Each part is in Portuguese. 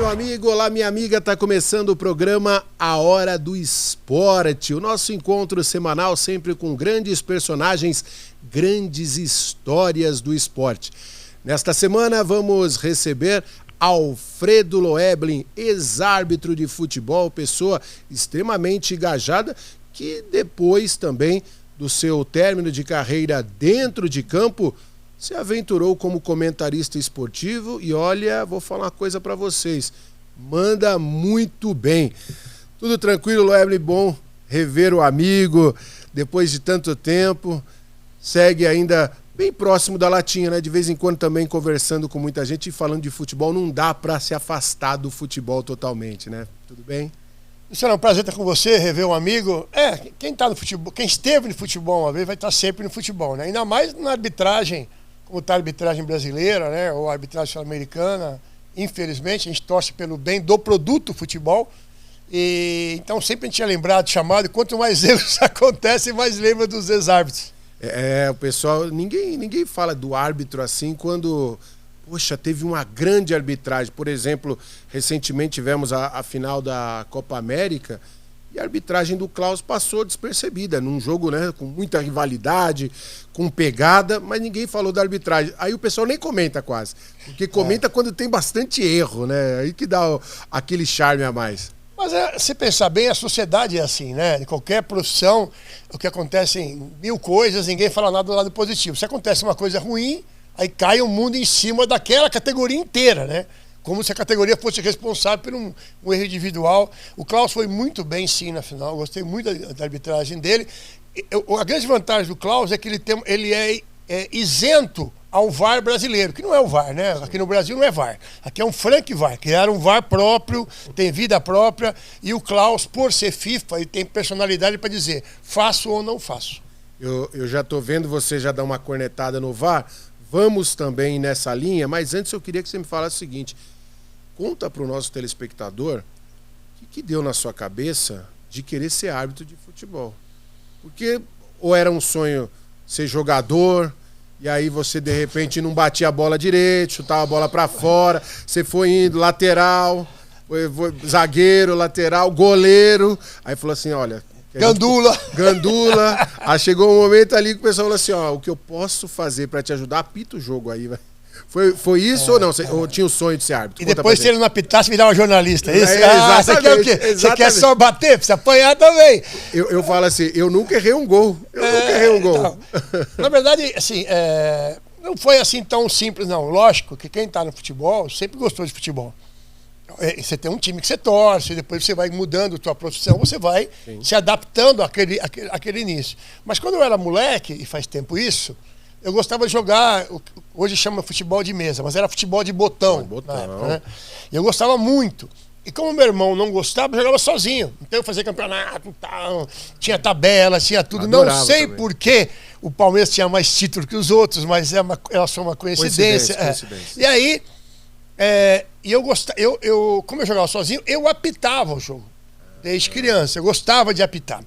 meu amigo, olá, minha amiga. Tá começando o programa A Hora do Esporte, o nosso encontro semanal sempre com grandes personagens, grandes histórias do esporte. Nesta semana vamos receber Alfredo Loeblin, ex-árbitro de futebol, pessoa extremamente engajada, que depois também do seu término de carreira dentro de campo, se aventurou como comentarista esportivo e olha, vou falar uma coisa para vocês, manda muito bem. Tudo tranquilo, Loeblin? Bom rever o amigo depois de tanto tempo, segue ainda bem próximo da latinha, né? De vez em quando também conversando com muita gente e falando de futebol, não dá para se afastar do futebol totalmente, né? Tudo bem? Isso é um prazer estar com você, rever um amigo. Quem tá no futebol, quem esteve no futebol uma vez vai estar sempre no futebol, né? Ainda mais na arbitragem, como está a arbitragem brasileira, né? Ou a arbitragem sul-americana. Infelizmente, a gente torce pelo bem do produto futebol. E então sempre a gente é lembrado, chamado, e quanto mais erros acontecem, mais lembra dos ex-árbitros. O pessoal, ninguém fala do árbitro assim quando, poxa, teve uma grande arbitragem. Por exemplo, recentemente tivemos a final da Copa América e a arbitragem do Klaus passou despercebida, num jogo, né, com muita rivalidade, com pegada, mas ninguém falou da arbitragem. Aí o pessoal nem comenta quase, porque comenta quando tem bastante erro, né? Aí que dá aquele charme a mais. Mas se pensar bem, a sociedade é assim, né? Em qualquer profissão, o que acontece em mil coisas, ninguém fala nada do lado positivo. Se acontece uma coisa ruim, aí cai o mundo em cima daquela categoria inteira, né? Como se a categoria fosse responsável por um erro individual. O Klaus foi muito bem, sim, na final. Eu gostei muito da arbitragem dele. A grande vantagem do Klaus é que ele é isento ao VAR brasileiro, que não é o VAR, né? Aqui no Brasil não é VAR. Aqui é um Frank VAR. Criaram um VAR próprio, tem vida própria. E o Klaus, por ser FIFA, ele tem personalidade para dizer faço ou não faço. Eu já estou vendo você já dar uma cornetada no VAR. Vamos também nessa linha, mas antes eu queria que você me falasse o seguinte. Conta para o nosso telespectador o que deu na sua cabeça de querer ser árbitro de futebol. Porque ou era um sonho ser jogador, e aí você de repente não batia a bola direito, chutava a bola para fora, você foi indo lateral, foi zagueiro, lateral, goleiro, aí falou assim, olha... Gandula. Aí chegou um momento ali que o pessoal falou assim, ó, o que eu posso fazer para te ajudar, apita o jogo aí, vai. Foi isso ou não? Ou tinha o sonho de ser árbitro? E depois, se ele não apitasse, virar um jornalista. É isso? Você quer o quê? Exatamente. Você quer só bater? Precisa apanhar também. Eu falo assim, eu nunca errei um gol. Então, na verdade, assim, não foi assim tão simples, não. Lógico que quem está no futebol sempre gostou de futebol. Você tem um time que você torce, depois você vai mudando a sua profissão, você vai se adaptando àquele início. Mas quando eu era moleque, e faz tempo isso, eu gostava de jogar, hoje chama futebol de mesa, mas era futebol de botão. Na época, né? Eu gostava muito. E como meu irmão não gostava, eu jogava sozinho. Então eu fazia campeonato, tal, tinha tabela, tinha tudo. Adorava, não sei por que o Palmeiras tinha mais título que os outros, mas era só uma coincidência. Coincidência. E aí, como eu jogava sozinho, eu apitava o jogo. Desde criança, eu gostava de apitar.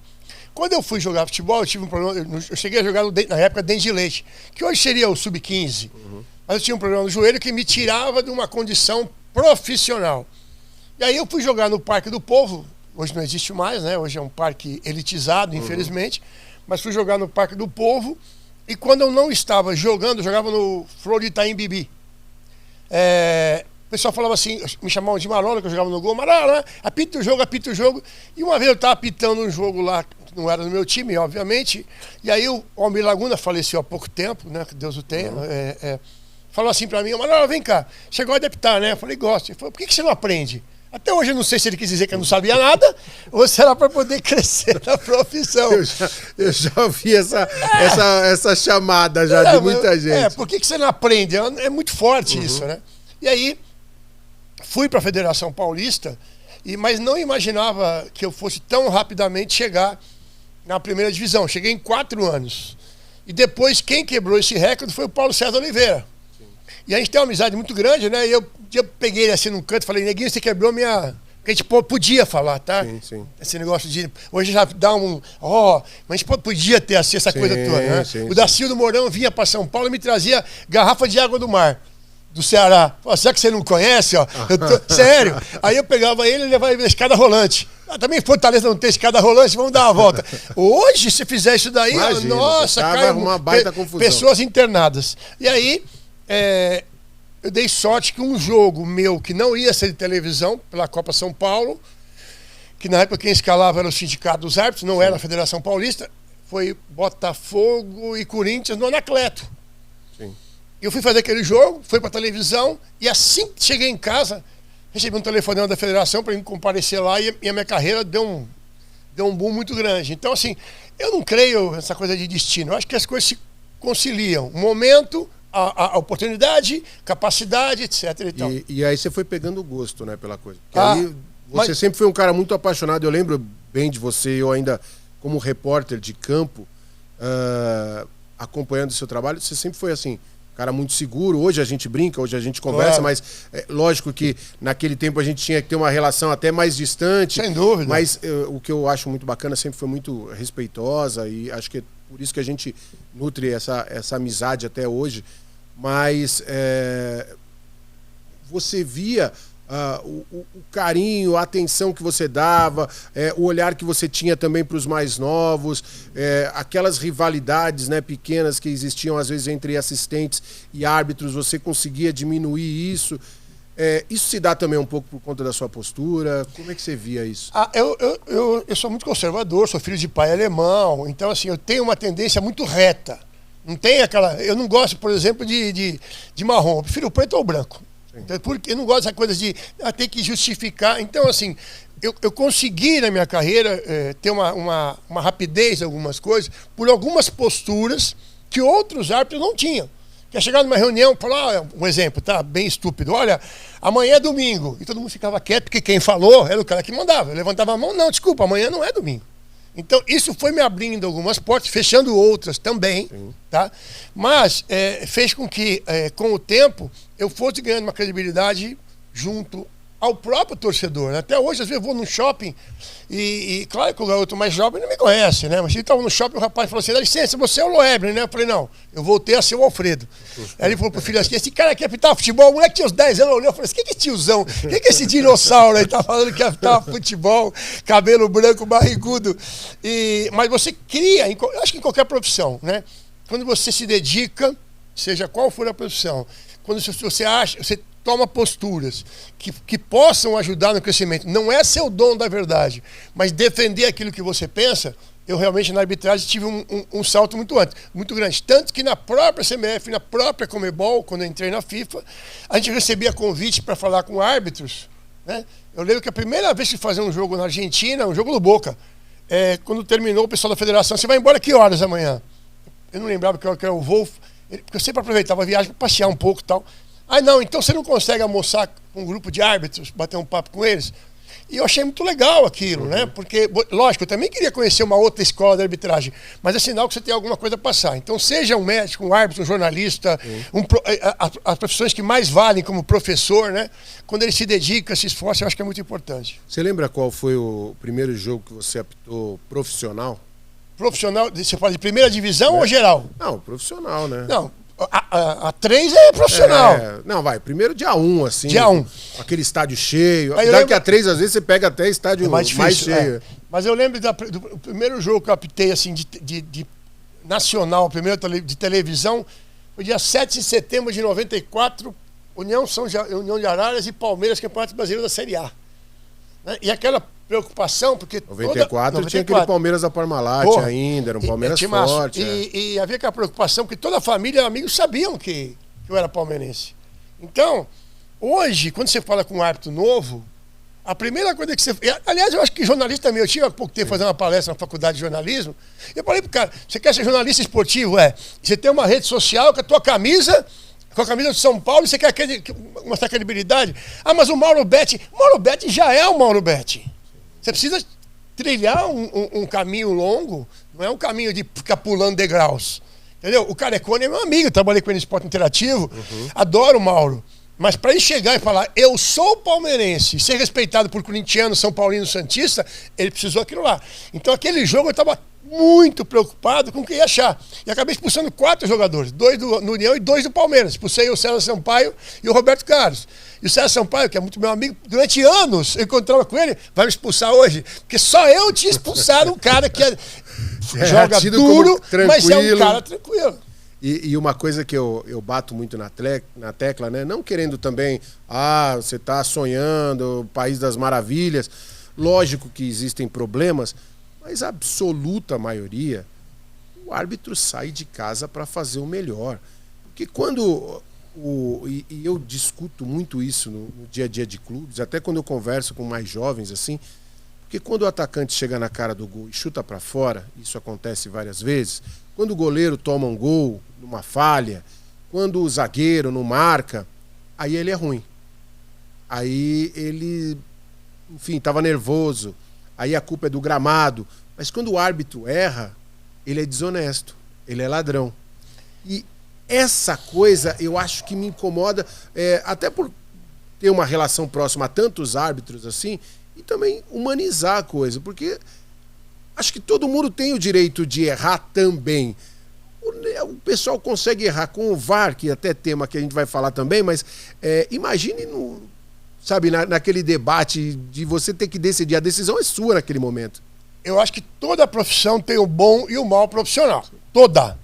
Quando eu fui jogar futebol, eu tive um problema. Eu cheguei a jogar na época dente de leite, que hoje seria o sub-15. Mas eu tinha um problema no joelho que me tirava de uma condição profissional. E aí eu fui jogar no Parque do Povo, hoje não existe mais, né? Hoje é um parque elitizado, infelizmente. Mas fui jogar no Parque do Povo e quando eu não estava jogando, eu jogava no Flor de Itaim Bibi. O pessoal falava assim, me chamavam de Marola, que eu jogava no gol, Marola, apita o jogo. E uma vez eu estava apitando um jogo lá, que não era no meu time, obviamente, e aí o Almir Laguna faleceu há pouco tempo, né, que Deus o tenha, falou assim pra mim, Marola, vem cá, você gosta de apitar, né? Eu falei, gosto. Ele falou, por que você não aprende? Até hoje eu não sei se ele quis dizer que eu não sabia nada ou se era para poder crescer na profissão. Eu já ouvi essa chamada já de muita gente. Por que você não aprende? É muito forte isso, né? E aí, fui para a Federação Paulista, mas não imaginava que eu fosse tão rapidamente chegar na primeira divisão. Cheguei em 4 anos. E depois, quem quebrou esse recorde foi o Paulo César Oliveira. Sim. E a gente tem uma amizade muito grande, né? E eu peguei ele assim num canto e falei, neguinho, você quebrou minha... Porque a gente podia falar, tá? Sim. Esse negócio de... Hoje já dá um... mas a gente podia ter assim, essa coisa toda, né? O Dacildo Mourão vinha para São Paulo e me trazia garrafa de água do mar. do Ceará. Falei, será que você não conhece? Ó? Sério. Aí eu pegava ele e levava ele na escada rolante. Também Fortaleza não tem escada rolante, vamos dar uma volta. Hoje, se fizer isso daí, imagina, nossa, cai uma baita confusão. Pessoas internadas. E aí, eu dei sorte que um jogo meu que não ia ser de televisão, pela Copa São Paulo, que na época quem escalava era o Sindicato dos Árbitros, não era a Federação Paulista, foi Botafogo e Corinthians no Anacleto. Sim. Eu fui fazer aquele jogo, fui pra televisão, e assim que cheguei em casa, recebi um telefonema da federação para comparecer lá e a minha carreira deu um boom muito grande. Então, assim, eu não creio nessa coisa de destino. Eu acho que as coisas se conciliam. O momento, a oportunidade, capacidade, etc. E aí você foi pegando o gosto, né, pela coisa. Porque aí você sempre foi um cara muito apaixonado. Eu lembro bem de você, eu ainda como repórter de campo, acompanhando o seu trabalho, você sempre foi assim... cara muito seguro, hoje a gente brinca, hoje a gente conversa, mas lógico que naquele tempo a gente tinha que ter uma relação até mais distante. Sem dúvida. Mas o que eu acho muito bacana, sempre foi muito respeitosa e acho que é por isso que a gente nutre essa amizade até hoje. Mas você via o carinho, a atenção que você dava, o olhar que você tinha também para os mais novos, aquelas rivalidades, né, pequenas que existiam às vezes entre assistentes e árbitros, você conseguia diminuir isso. Isso se dá também um pouco por conta da sua postura? Como é que você via isso? Eu sou muito conservador, sou filho de pai alemão, então assim, eu tenho uma tendência muito reta. Não tem aquela... Eu não gosto, por exemplo, de marrom, eu prefiro o preto ou o branco. Porque eu não gosto dessa coisa de ter que justificar. Então, assim, eu consegui na minha carreira ter uma rapidez em algumas coisas por algumas posturas que outros árbitros não tinham. Quer chegar numa reunião e falar, um exemplo, tá? Bem estúpido. Olha, amanhã é domingo. E todo mundo ficava quieto, porque quem falou era o cara que mandava. Eu levantava a mão, não, desculpa, amanhã não é domingo. Então, isso foi me abrindo algumas portas, fechando outras também, tá? Mas fez com que, com o tempo, eu fosse ganhando uma credibilidade junto ao próprio torcedor. Até hoje, às vezes, eu vou num shopping e claro que o garoto mais jovem não me conhece, né? Mas ele estava no shopping e o rapaz falou assim, dá licença, você é o Loebre, né? Eu falei, não, eu voltei a ser o Alfredo. Aí ele falou pro filho assim, esse cara quer apitar futebol, o moleque tinha uns 10 anos, eu falei assim, que tiozão? Que é esse dinossauro aí tá falando que apitar futebol, cabelo branco, barrigudo? Mas você cria, eu acho que em qualquer profissão, né? Quando você se dedica, seja qual for a profissão, quando você toma posturas que possam ajudar no crescimento, não é seu dom da verdade, mas defender aquilo que você pensa, eu realmente na arbitragem tive um salto muito grande. Tanto que na própria CBF, na própria Conmebol, quando eu entrei na FIFA, a gente recebia convite para falar com árbitros, né? Eu lembro que a primeira vez que fazia um jogo na Argentina, um jogo do Boca, quando terminou, o pessoal da federação, você vai embora que horas amanhã? Eu não lembrava que era o Wolf, porque eu sempre aproveitava a viagem para passear um pouco e tal. Não, então você não consegue almoçar com um grupo de árbitros, bater um papo com eles? E eu achei muito legal aquilo, né? Porque, lógico, eu também queria conhecer uma outra escola de arbitragem, mas é sinal que você tem alguma coisa a passar. Então, seja um médico, um árbitro, um jornalista, as profissões que mais valem como professor, né? Quando ele se dedica, se esforça, eu acho que é muito importante. Você lembra qual foi o primeiro jogo que você apitou profissional? Profissional, você fala de primeira divisão ou geral? Não, profissional, né? Não. A 3 é profissional. Não, vai. Primeiro dia 1, assim. Dia 1. Aquele estádio cheio. Apesar que a 3, às vezes, você pega até estádio mais cheio. Mas eu lembro do primeiro jogo que eu apitei, assim, de nacional, primeiro de televisão, foi dia 7 de setembro de 94, União de Araras e Palmeiras, Campeonato Brasileiro da Série A. Né? E aquela preocupação, porque 94 tinha aquele Palmeiras da Parmalat ainda, era um Palmeiras forte. E havia aquela preocupação, porque toda a família e amigos sabiam que eu era palmeirense. Então, hoje, quando você fala com um árbitro novo, a primeira coisa que você... Aliás, eu acho que jornalista também, eu tive há pouco tempo fazendo uma palestra na faculdade de jornalismo, e eu falei pro cara, você quer ser jornalista esportivo? Você tem uma rede social com a tua camisa... com a camisa de São Paulo, e você quer mostrar credibilidade? Mas o Mauro Betti já é o Mauro Betti. Você precisa trilhar um caminho longo, não é um caminho de ficar pulando degraus. Entendeu? O Carecone é meu amigo, trabalhei com ele no Esporte Interativo, adoro o Mauro. Mas para ele chegar e falar, eu sou palmeirense, e ser respeitado por corintiano, São Paulino, Santista, ele precisou aquilo lá. Então aquele jogo eu estava muito preocupado com o que ia achar. E acabei expulsando 4 jogadores, 2 do União e 2 do Palmeiras. Expulsei o César Sampaio e o Roberto Carlos. E o César Sampaio, que é muito meu amigo, durante anos eu encontrava com ele, vai me expulsar hoje? Porque só eu tinha expulsado um cara que joga duro, mas é um cara tranquilo. E uma coisa que eu bato muito na tecla, né? Não querendo também, você está sonhando, o País das Maravilhas. Lógico que existem problemas, mas a absoluta maioria, o árbitro sai de casa para fazer o melhor. Porque quando... E eu discuto muito isso no dia a dia de clubes, até quando eu converso com mais jovens assim, porque quando o atacante chega na cara do gol e chuta para fora, isso acontece várias vezes, quando o goleiro toma um gol numa falha, quando o zagueiro não marca, aí ele é ruim. Aí ele, enfim, estava nervoso, aí a culpa é do gramado. Mas quando o árbitro erra, ele é desonesto, ele é ladrão. E essa coisa eu acho que me incomoda, até por ter uma relação próxima a tantos árbitros assim, e também humanizar a coisa, porque acho que todo mundo tem o direito de errar também. O pessoal consegue errar com o VAR, que até tema que a gente vai falar também, mas imagine naquele debate de você ter que decidir, a decisão é sua naquele momento. Eu acho que toda profissão tem o bom e o mau profissional. Toda.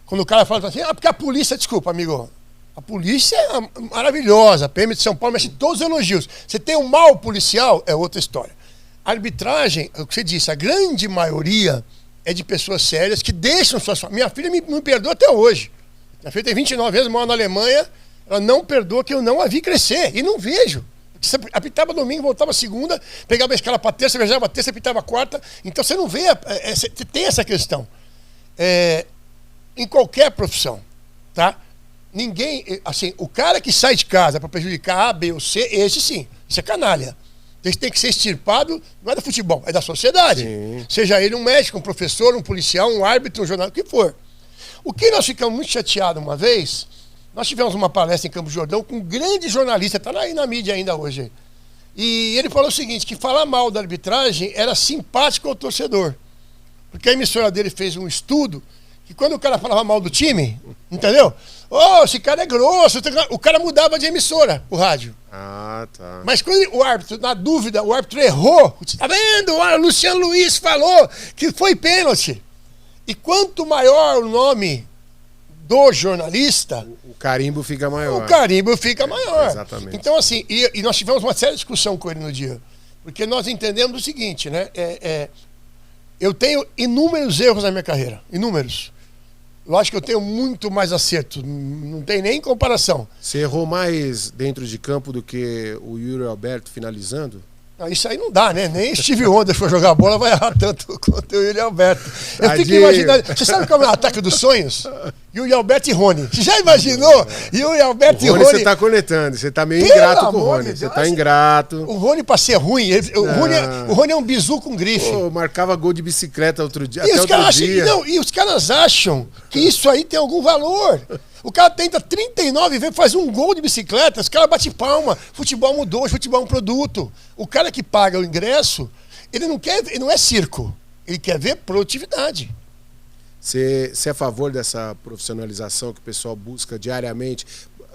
Quando o cara fala assim, porque a polícia, desculpa, amigo, a polícia é maravilhosa, a PM de São Paulo mexe todos os elogios. Você tem um mau policial, é outra história. A arbitragem, é o que você disse, a grande maioria é de pessoas sérias que deixam suas famílias. Minha filha me perdoa até hoje. Minha filha tem 29 anos, mora na Alemanha, ela não perdoa que eu não a vi crescer, e não vejo. Você apitava domingo, voltava segunda, pegava a escala para terça, viajava terça, apitava quarta. Então você não vê, você tem essa questão. Em qualquer profissão, tá? Ninguém, assim, o cara que sai de casa para prejudicar A, B ou C, esse sim, isso é canalha. Esse tem que ser extirpado, não é do futebol, é da sociedade. Sim. Seja ele um médico, um professor, um policial, um árbitro, um jornalista, o que for. O que nós ficamos muito chateados uma vez, nós tivemos uma palestra em Campos do Jordão com um grande jornalista, está aí na mídia ainda hoje. E ele falou o seguinte, que falar mal da arbitragem era simpático ao torcedor. Porque a emissora dele fez um estudo que quando o cara falava mal do time, entendeu? Esse cara é grosso, o cara mudava de emissora, o rádio. Tá. Mas quando o árbitro, na dúvida, o árbitro errou, tá vendo? O Luciano Luiz falou que foi pênalti. E quanto maior o nome do jornalista, o carimbo fica maior. O carimbo fica maior. Exatamente. Então, assim, e nós tivemos uma séria discussão com ele no dia. Porque nós entendemos o seguinte, né? Eu tenho inúmeros erros na minha carreira. Inúmeros. Eu acho que eu tenho muito mais acerto. Não tem nem comparação. Você errou mais dentro de campo do que o Yuri Alberto finalizando? Não, isso aí não dá, né? Nem Steve Wonder for jogar bola vai errar tanto quanto o Yuri Alberto. Eu fico imaginando. Você sabe como é o ataque dos sonhos? Yuri Alberto e Rony. Você já imaginou? Yuri Alberto e Rony. Você tá cornetando. Você tá meio ingrato com o Rony. Você tá ingrato. O Rony, pra ser ruim, o Rony é um bizu com grife. Marcava gol de bicicleta outro dia. E os caras acham que isso aí tem algum valor. O cara tenta 39 vezes, faz um gol de bicicleta, os caras batem palma. Futebol mudou, futebol é um produto. O cara que paga o ingresso, ele não é circo. Ele quer ver produtividade. Você é a favor dessa profissionalização que o pessoal busca diariamente?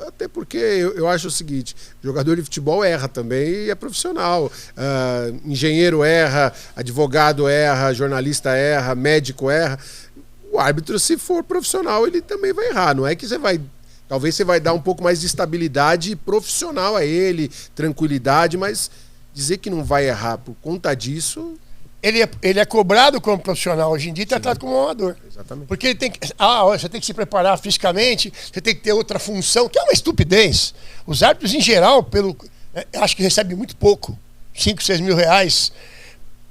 Até porque eu acho o seguinte, jogador de futebol erra também e é profissional. Engenheiro erra, advogado erra, jornalista erra, médico erra. O árbitro, se for profissional, ele também vai errar. Não é que talvez você vai dar um pouco mais de estabilidade profissional a ele, tranquilidade, mas dizer que não vai errar por conta disso... Ele é cobrado como profissional hoje em dia e tratado como um amador. Exatamente. Porque ele tem que... você tem que se preparar fisicamente, você tem que ter outra função, que é uma estupidez. Os árbitros, em geral, acho que recebem muito pouco. 5, 6 mil reais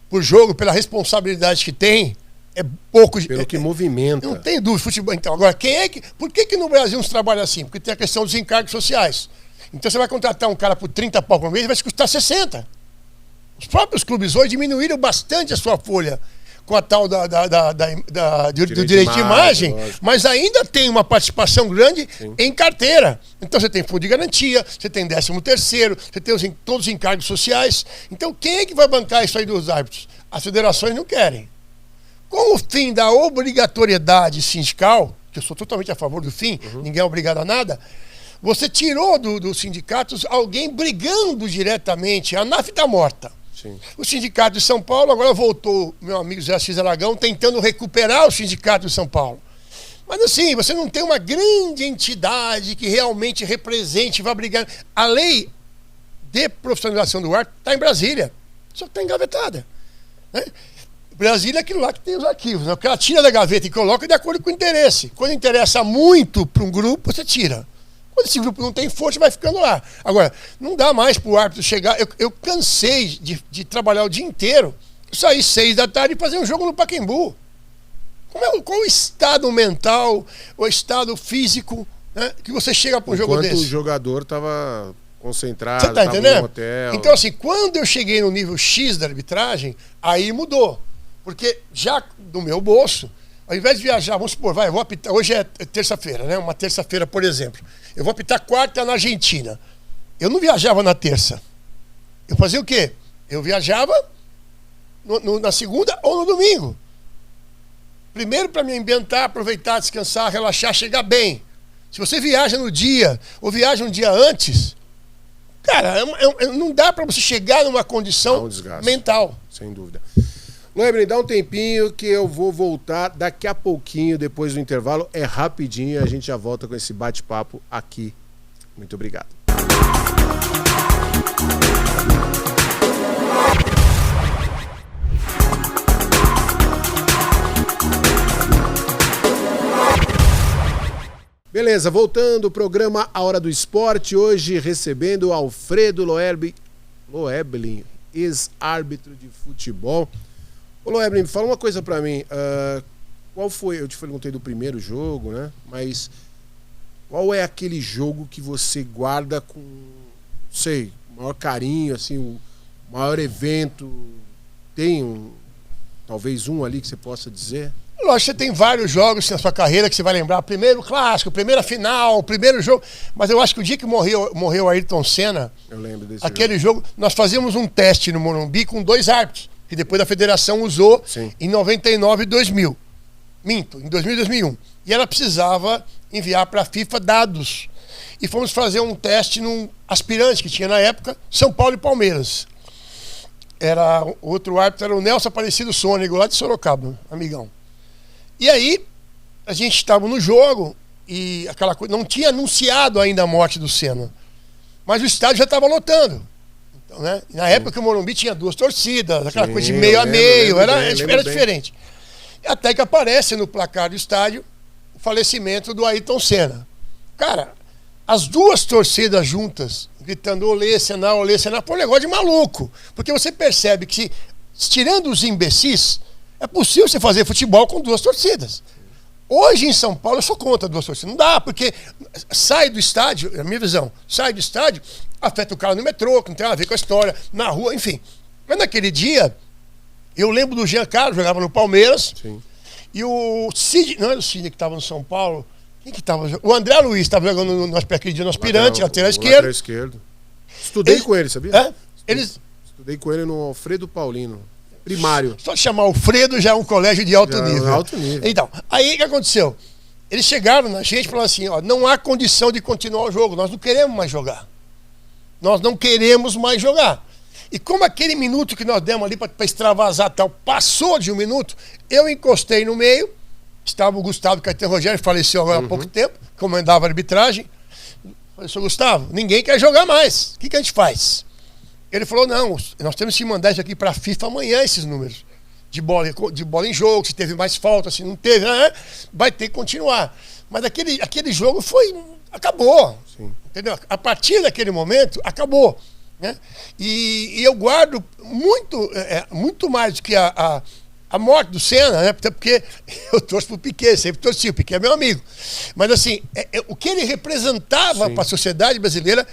por jogo, pela responsabilidade que tem. É pouco. Pelo que movimenta. Não tem dúvida, futebol. Então, agora, por que no Brasil não se trabalha assim? Porque tem a questão dos encargos sociais. Então você vai contratar um cara por 30 pau por mês, vai te custar 60. Os próprios clubes hoje diminuíram bastante a sua folha com a tal do direito de imagem, mas ainda tem uma participação grande em carteira. Então você tem fundo de garantia, você tem 13º, você tem todos os encargos sociais. Então quem é que vai bancar isso aí dos árbitros? As federações não querem. Com o fim da obrigatoriedade sindical, que eu sou totalmente a favor do fim, ninguém é obrigado a nada, você tirou dos sindicatos alguém brigando diretamente. A ANAF está morta. Sim. O Sindicato de São Paulo, agora voltou meu amigo Zé Assis Aragão, tentando recuperar o Sindicato de São Paulo. Mas assim, você não tem uma grande entidade que realmente represente, vá brigar. A lei de profissionalização do árbitro está em Brasília, só que está engavetada. Né? Brasília é aquilo lá que tem os arquivos, né? O cara tira da gaveta e coloca de acordo com o interesse. Quando interessa muito para um grupo, você tira. Quando esse grupo não tem força, vai ficando lá. Agora, não dá mais para o árbitro chegar... Eu cansei de trabalhar o dia inteiro, sair 6 da tarde e fazer um jogo no Pacaembu. Qual o estado mental, o estado físico, né, que você chega para um jogo desse? Enquanto o jogador estava concentrado, você tá entendendo? no hotel. Então, assim, quando eu cheguei no nível X da arbitragem, aí mudou. Porque já do meu bolso, ao invés de viajar, vamos supor, eu vou apitar, hoje é terça-feira, né? Uma terça-feira, por exemplo. Eu vou apitar quarta na Argentina. Eu não viajava na terça. Eu fazia o quê? Eu viajava na segunda ou no domingo. Primeiro para me ambientar, aproveitar, descansar, relaxar, chegar bem. Se você viaja no dia, ou viaja um dia antes, cara, não dá para você chegar numa condição mental. Sem dúvida. Loebling, dá um tempinho que eu vou voltar daqui a pouquinho, depois do intervalo. É rapidinho e a gente já volta com esse bate-papo aqui. Muito obrigado. Beleza, voltando o programa A Hora do Esporte, hoje recebendo Alfredo Loebling, ex-árbitro de futebol. Ô Loebling, fala uma coisa pra mim, qual foi, eu te perguntei do primeiro jogo, né, mas qual é aquele jogo que você guarda com, não sei, maior carinho, assim, o maior evento, tem talvez um ali que você possa dizer? Lógico, você tem vários jogos na sua carreira que você vai lembrar. Primeiro clássico, primeira final, primeiro jogo. Mas eu acho que o dia que morreu Ayrton Senna, eu lembro desse aquele jogo, nós fazíamos um teste no Morumbi com 2 árbitros, que depois a federação usou. Sim. Em 99 e 2000. Minto, em 2000 e 2001. E ela precisava enviar para a FIFA dados. E fomos fazer um teste num aspirante que tinha na época, São Paulo e Palmeiras. Outro árbitro era o Nelson Aparecido Sônego, lá de Sorocaba, amigão. E aí, a gente estava no jogo e aquela coisa, não tinha anunciado ainda a morte do Senna. Mas o estádio já estava lotando. Então, né? Na época que o Morumbi tinha 2 torcidas, aquela coisa de meio a meio, era diferente. Até que aparece no placar do estádio o falecimento do Ayrton Senna. Cara, as 2 torcidas juntas, gritando olê, Senna, foi um negócio de maluco. Porque você percebe que, tirando os imbecis, é possível você fazer futebol com 2 torcidas. Hoje em São Paulo eu sou contra 2 torcidas. Não dá, porque sai do estádio, é a minha visão, sai do estádio, afeta o cara no metrô, que não tem nada a ver com a história, na rua, enfim. Mas naquele dia, eu lembro do Jean Carlos, jogava no Palmeiras. Sim. E o Cid, não era o Cid que estava no São Paulo, quem que estava jogando? O André Luiz estava jogando no aspirante, lateral esquerdo. Estudei com ele, sabia? Estudei com ele no Alfredo Paulino. Primário. Só de chamar Alfredo já é um colégio de alto nível. Alto nível. Então, aí o que aconteceu? Eles chegaram na gente e falaram assim, ó, não há condição de continuar o jogo, nós não queremos mais jogar. Nós não queremos mais jogar. E como aquele minuto que nós demos ali para extravasar tal, passou de 1 minuto, eu encostei no meio, estava o Gustavo Caetano Rogério, faleceu agora há pouco tempo, comandava a arbitragem. Falei, seu Gustavo, ninguém quer jogar mais, o que a gente faz? Ele falou, não, nós temos que mandar isso aqui para a FIFA amanhã, esses números. De bola em jogo, se teve mais falta, se não teve, vai ter que continuar. Mas aquele jogo acabou. Sim. Entendeu? A partir daquele momento, acabou. Né? E eu guardo muito mais do que a morte do Senna, né? Porque eu torço pro Piquet, sempre torci, o Piquet é meu amigo. Mas assim, o que ele representava para a sociedade brasileira,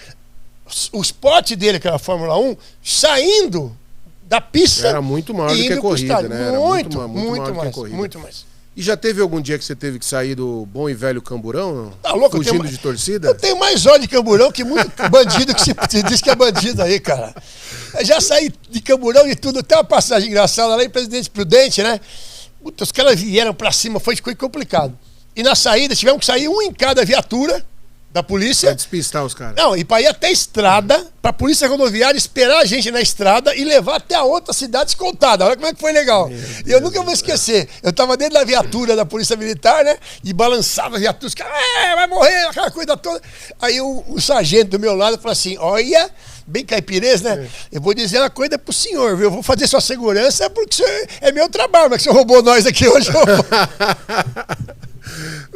o esporte dele, que era a Fórmula 1, saindo da pista. Era muito maior do que a corrida, né? Era muito mais. E já teve algum dia que você teve que sair do bom e velho camburão? Tá louco? Fugindo de torcida? Eu tenho mais ódio de camburão que muito bandido que se diz que é bandido aí, cara. Eu já saí de camburão e tudo, até uma passagem engraçada lá em Presidente Prudente, né? Puta, os caras vieram pra cima, foi complicado. E na saída, tivemos que sair um em cada viatura da polícia. Pra despistar os caras. Não, e pra ir até a estrada, pra polícia rodoviária esperar a gente na estrada e levar até a outra cidade escoltada. Olha como é que foi legal. E eu nunca vou esquecer. Eu tava dentro da viatura da polícia militar, né? E balançava a viatura, os caras, vai morrer, aquela coisa toda. Aí o sargento do meu lado falou assim, olha, bem caipirês, né? Eu vou dizer uma coisa pro senhor, viu? Eu vou fazer sua segurança porque é meu trabalho, mas que o senhor roubou nós aqui hoje.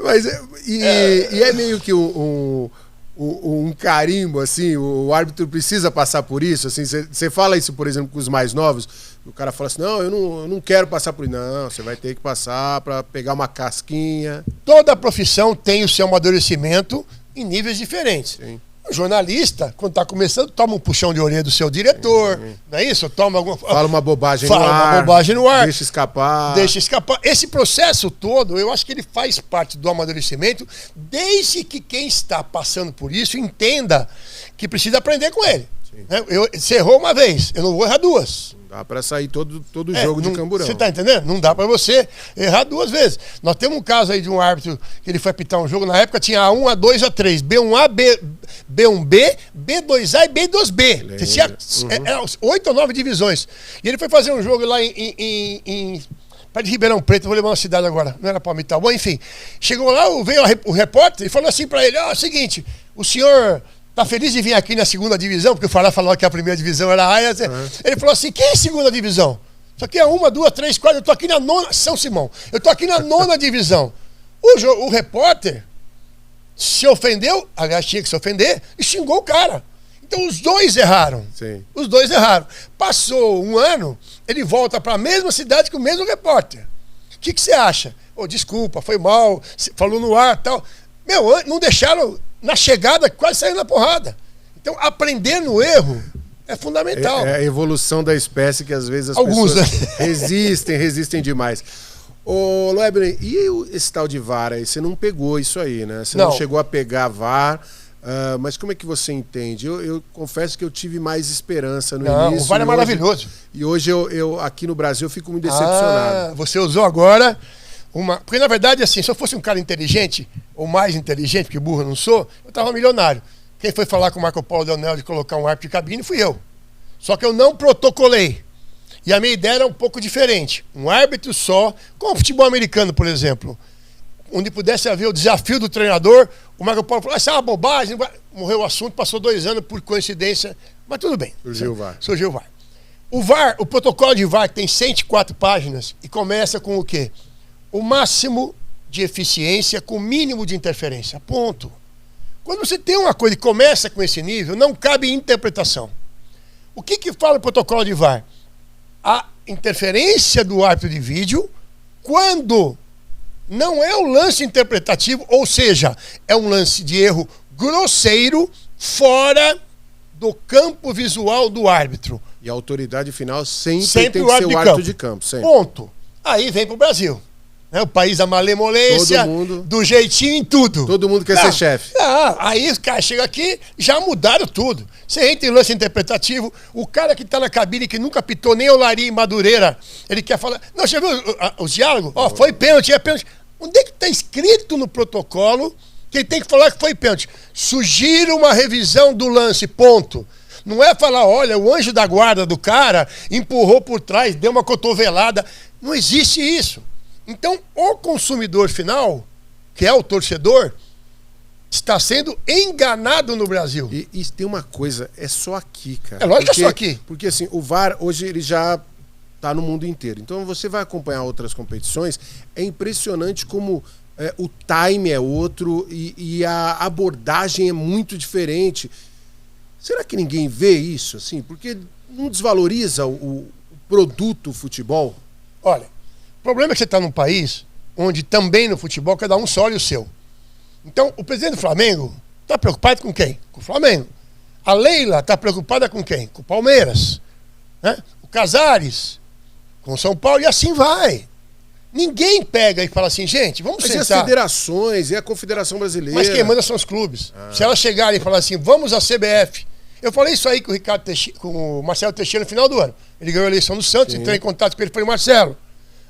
Mas é meio que um carimbo, assim, o árbitro precisa passar por isso, assim, você fala isso, por exemplo, com os mais novos, o cara fala assim, não, eu não quero passar por isso. Não, você vai ter que passar para pegar uma casquinha. Toda profissão tem o seu amadurecimento em níveis diferentes. Sim. O jornalista, quando está começando, toma um puxão de orelha do seu diretor, não é isso? Fala uma bobagem no ar. Fala uma bobagem no ar. Deixa escapar. Deixa escapar. Esse processo todo, eu acho que ele faz parte do amadurecimento, desde que quem está passando por isso entenda que precisa aprender com ele. Você errou uma vez, eu não vou errar duas. Não dá para sair todo jogo de camburão. Você tá entendendo? Não dá para você errar duas vezes. Nós temos um caso aí de um árbitro que ele foi apitar um jogo, na época tinha A1, A2, A3, B1A, B1B, B2A e B2B. Você tinha 8 ou 9 divisões. E ele foi fazer um jogo lá perto de Ribeirão Preto, vou levar uma cidade agora, não era Palmital. Bom, enfim, chegou lá, veio o repórter e falou assim para ele, ó, seguinte, o senhor tá feliz de vir aqui na segunda divisão? Porque o Fará falou que a primeira divisão era a área. Ele falou assim, quem é a segunda divisão? Isso aqui é 1, 2, 3, 4, eu tô aqui na nona, São Simão, eu tô aqui na nona divisão. O repórter se ofendeu, aliás, tinha que se ofender, e xingou o cara. Então os dois erraram. Sim. Os dois erraram. Passou um ano, ele volta para a mesma cidade com o mesmo repórter. O que você acha? Desculpa, foi mal, falou no ar e tal. Meu, não deixaram, na chegada, quase saindo na porrada. Então, aprender no erro é fundamental. É a evolução da espécie que às vezes as pessoas resistem demais. Ô, Loebner, e esse tal de VAR aí? Você não pegou isso aí, né? Você não chegou a pegar VAR, mas como é que você entende? Eu confesso que eu tive mais esperança no início. O VAR é maravilhoso. E hoje eu aqui no Brasil eu fico muito decepcionado. Você usou agora porque na verdade, assim, se eu fosse um cara inteligente, ou mais inteligente, porque burro eu não sou, eu tava milionário. Quem foi falar com o Marco Paulo Leonel de colocar um árbitro de cabine fui eu. Só que eu não protocolei. E a minha ideia era um pouco diferente. Um árbitro só, como o futebol americano, por exemplo, onde pudesse haver o desafio do treinador, o Marco Paulo falou, isso é uma bobagem, morreu o assunto, passou 2 anos por coincidência, mas tudo bem. Surgiu o VAR. Surgiu o VAR. O VAR, o protocolo de VAR tem 104 páginas e começa com o quê? O máximo de eficiência com o mínimo de interferência. Ponto. Quando você tem uma coisa que começa com esse nível, não cabe interpretação. O que fala o protocolo de VAR? A interferência do árbitro de vídeo quando não é um lance interpretativo, ou seja, é um lance de erro grosseiro fora do campo visual do árbitro. E a autoridade final sempre tem que ser o árbitro de campo. Sempre. Ponto. Aí vem pro Brasil. O país da malemolência, do jeitinho em tudo. Todo mundo quer ser chefe. Aí os caras chegam aqui, já mudaram tudo. Você entra em lance interpretativo, o cara que tá na cabine, que nunca pitou nem Olaria em Madureira, ele quer falar... Não, você viu os diálogos? Foi pênalti, é pênalti. Onde é que tá escrito no protocolo que ele tem que falar que foi pênalti? Sugiro uma revisão do lance, ponto. Não é falar, olha, o anjo da guarda do cara empurrou por trás, deu uma cotovelada. Não existe isso. Então, o consumidor final, que é o torcedor, está sendo enganado no Brasil. E tem uma coisa, é só aqui, cara. É lógico que é só aqui. Porque assim, o VAR hoje ele já está no mundo inteiro. Então você vai acompanhar outras competições, é impressionante como o time é outro e a abordagem é muito diferente. Será que ninguém vê isso, assim? Porque não desvaloriza o produto futebol? Olha, o problema é que você está num país onde também no futebol cada um só olha o seu. Então, o presidente do Flamengo está preocupado com quem? Com o Flamengo. A Leila está preocupada com quem? Com o Palmeiras. Né? O Casares com o São Paulo e assim vai. Ninguém pega e fala assim, gente, vamos sentar. Mas e as federações, e a Confederação Brasileira? Mas quem manda são os clubes. Se elas chegarem e falar assim, vamos à CBF. Eu falei isso aí com o Marcelo Teixeira no final do ano. Ele ganhou a eleição do Santos, entrei em contato com ele e falei, Marcelo,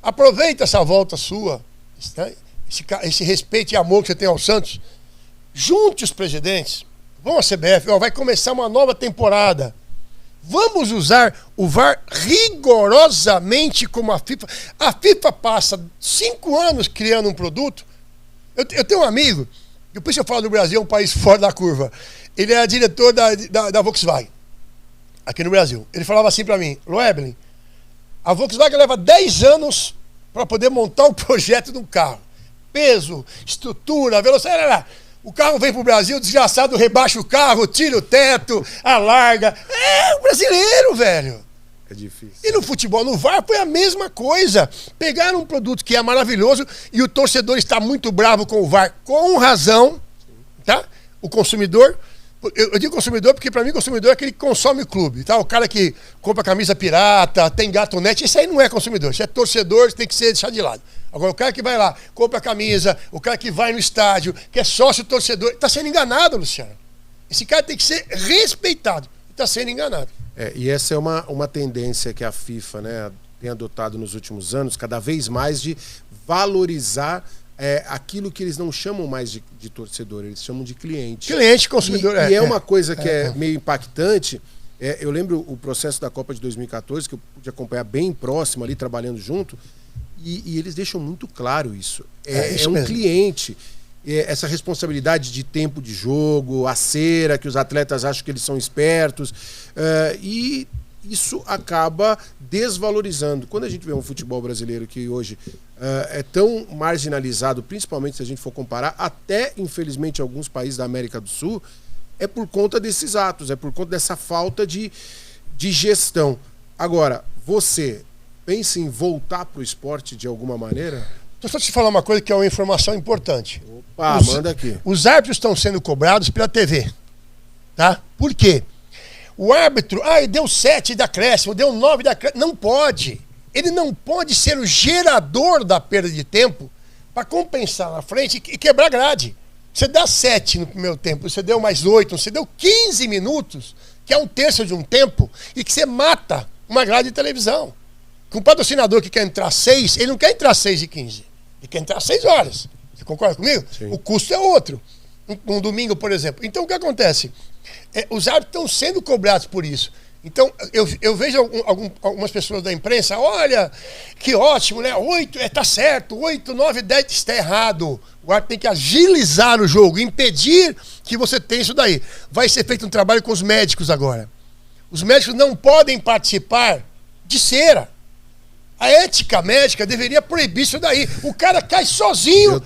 Aproveita essa volta sua, esse respeito e amor que você tem ao Santos. Junte os presidentes. Vamos à CBF, vai começar uma nova temporada. Vamos usar o VAR rigorosamente como a FIFA. A FIFA passa 5 anos criando um produto. Eu tenho um amigo, depois eu falo do Brasil, é um país fora da curva. Ele era diretor da Volkswagen, aqui no Brasil. Ele falava assim para mim: Loeblin, a Volkswagen leva 10 anos para poder montar o projeto de um carro. Peso, estrutura, velocidade. O carro vem pro Brasil, o desgraçado rebaixa o carro, tira o teto, alarga. É o brasileiro, velho. É difícil. E no futebol, no VAR, foi a mesma coisa. Pegaram um produto que é maravilhoso e o torcedor está muito bravo com o VAR, com razão, tá? O consumidor. Eu digo consumidor porque, para mim, consumidor é aquele que consome o clube, tá? O cara que compra camisa pirata, tem gatonete, isso aí não é consumidor, isso é torcedor, isso tem que ser deixado de lado. Agora, o cara que vai lá, compra a camisa, o cara que vai no estádio, que é sócio torcedor, está sendo enganado, Luciano. Esse cara tem que ser respeitado, está sendo enganado. E essa é uma tendência que a FIFA, né, tem adotado nos últimos anos, cada vez mais, de valorizar aquilo que eles não chamam mais de torcedor, eles chamam de cliente. Cliente, consumidor. E é uma coisa que é meio impactante. Eu lembro o processo da Copa de 2014, que eu pude acompanhar bem próximo ali, trabalhando junto, e eles deixam muito claro isso. É um cliente. Essa responsabilidade de tempo de jogo, a cera, que os atletas acham que eles são espertos, e isso acaba desvalorizando. Quando a gente vê um futebol brasileiro que hoje é tão marginalizado, principalmente se a gente for comparar, até infelizmente alguns países da América do Sul, é por conta desses atos, é por conta dessa falta de gestão. Agora, você pensa em voltar para o esporte de alguma maneira? Deixa eu te falar uma coisa que é uma informação importante. Opa, manda aqui. Os árbitros estão sendo cobrados pela TV. Tá? Por quê? O árbitro, deu 7 da acréscimo, deu 9 da acréscimo. Não pode. Ele não pode ser o gerador da perda de tempo para compensar na frente e quebrar a grade. Você dá 7 no primeiro tempo, você deu mais 8, você deu 15 minutos, que é um terço de um tempo, e que você mata uma grade de televisão. Com um patrocinador que quer entrar 6, ele não quer entrar 6 e 15. Ele quer entrar 6 horas. Você concorda comigo? Sim. O custo é outro. Um domingo, por exemplo. Então, o que acontece? Os árbitros estão sendo cobrados por isso. Então, eu vejo algumas pessoas da imprensa, olha, que ótimo, né? 8, tá certo, 8, 9, 10, está errado. O árbitro tem que agilizar o jogo, impedir que você tenha isso daí. Vai ser feito um trabalho com os médicos agora. Os médicos não podem participar de cera. A ética médica deveria proibir isso daí. O cara cai sozinho,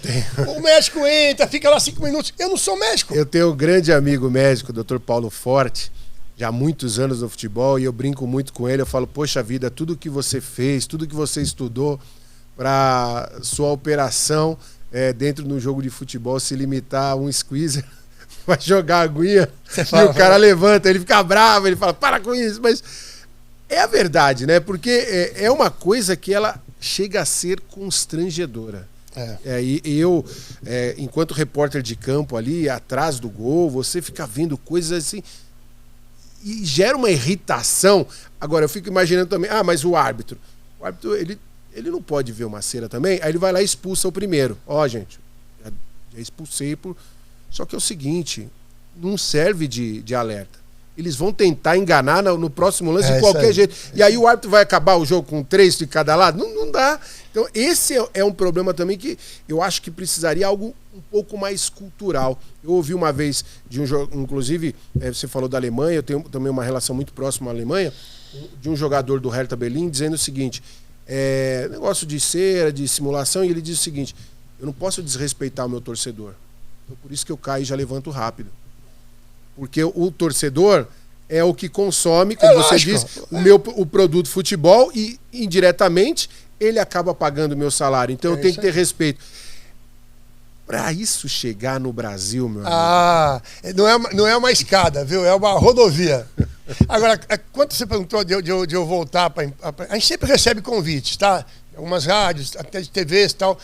o médico entra, fica lá 5 minutos. Eu não sou médico. Eu tenho um grande amigo médico, o Dr. Paulo Forte, já há muitos anos no futebol, e eu brinco muito com ele. Eu falo, poxa vida, tudo que você fez, tudo que você estudou para sua operação dentro do jogo de futebol se limitar a um squeezer, vai jogar a aguinha, e o cara levanta, ele fica bravo, ele fala, para com isso, mas é a verdade, né? Porque é uma coisa que ela chega a ser constrangedora. E eu, enquanto repórter de campo ali, atrás do gol, você fica vendo coisas assim e gera uma irritação. Agora, eu fico imaginando também, mas o árbitro, ele não pode ver uma cera também, aí ele vai lá e expulsa o primeiro. Gente, já expulsei Só que é o seguinte, não serve de alerta. Eles vão tentar enganar no próximo lance de qualquer jeito. E aí o árbitro vai acabar o jogo com 3 de cada lado? Não dá. Então esse é um problema também que eu acho que precisaria algo um pouco mais cultural. Eu ouvi uma vez de um jogo, inclusive, você falou da Alemanha, eu tenho também uma relação muito próxima à Alemanha, de um jogador do Hertha Berlim dizendo o seguinte, negócio de cera, de simulação, e ele diz o seguinte, eu não posso desrespeitar o meu torcedor. Então, por isso que eu caio e já levanto rápido. Porque o torcedor é o que consome, como você disse, o produto futebol e, indiretamente, ele acaba pagando o meu salário. Então eu tenho que ter respeito. Para isso chegar no Brasil, meu amigo... não é uma escada, viu? É uma rodovia. Agora, quando você perguntou de eu voltar para... A gente sempre recebe convites, tá? Algumas rádios, até de TVs e tal...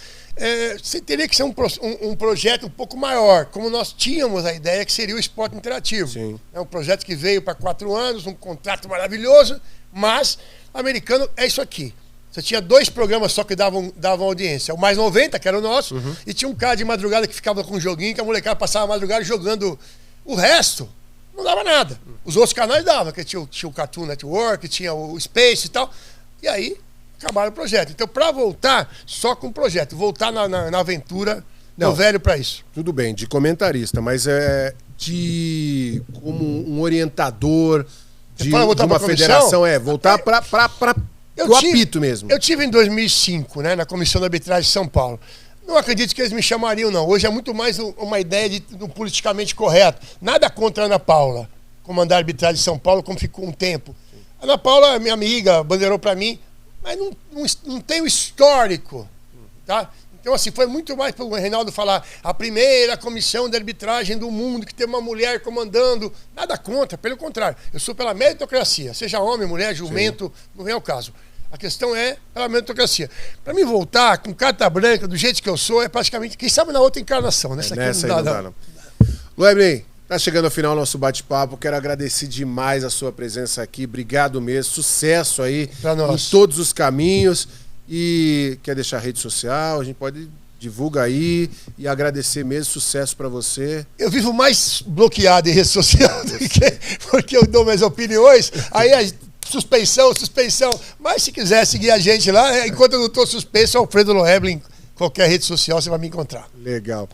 você teria que ser um projeto um pouco maior, como nós tínhamos a ideia que seria o Esporte Interativo. Sim. É um projeto que veio para 4 anos, um contrato maravilhoso, mas americano é isso aqui. Você tinha 2 programas só que davam audiência. O Mais 90, que era o nosso, e tinha um cara de madrugada que ficava com um joguinho, que a molecada passava a madrugada jogando. O resto não dava nada. Os outros canais davam, que tinha o Cartoon Network, tinha o Space e tal. E aí, acabaram o projeto. Então, para voltar, só com o projeto. Voltar na aventura, tô velho para isso. Tudo bem, de comentarista, mas como um orientador de uma federação, voltar para o apito mesmo. Eu tive em 2005, né, na Comissão de Arbitragem de São Paulo. Não acredito que eles me chamariam, não. Hoje é muito mais uma ideia de um politicamente correto. Nada contra a Ana Paula, comandar a arbitragem de São Paulo, como ficou um tempo. A Ana Paula, minha amiga, bandeirou para mim, mas não tem o histórico, tá? Então, assim, foi muito mais para o Reinaldo falar a primeira comissão de arbitragem do mundo que tem uma mulher comandando. Nada contra, pelo contrário. Eu sou pela meritocracia, seja homem, mulher, jumento, não vem ao caso. A questão é pela meritocracia. Para mim voltar com carta branca, do jeito que eu sou, é praticamente, quem sabe na outra encarnação. Nessa aqui não dá, não. Lueblen, tá chegando ao final do nosso bate-papo. Quero agradecer demais a sua presença aqui. Obrigado mesmo. Sucesso aí em todos os caminhos. E quer deixar a rede social? A gente pode divulgar aí e agradecer mesmo. Sucesso para você. Eu vivo mais bloqueado em rede social porque eu dou minhas opiniões. Aí suspensão. Mas se quiser seguir a gente lá, enquanto eu não estou suspenso, Alfredo Loeblen, qualquer rede social você vai me encontrar. Legal.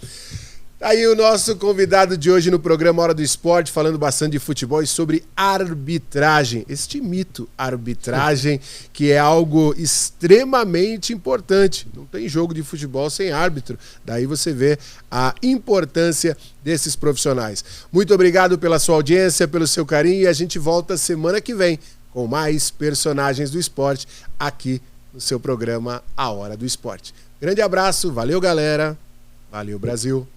Aí o nosso convidado de hoje no programa Hora do Esporte, falando bastante de futebol e sobre arbitragem. Este mito arbitragem, que é algo extremamente importante. Não tem jogo de futebol sem árbitro. Daí você vê a importância desses profissionais. Muito obrigado pela sua audiência, pelo seu carinho, e a gente volta semana que vem com mais personagens do esporte aqui no seu programa A Hora do Esporte. Grande abraço, valeu galera, valeu Brasil.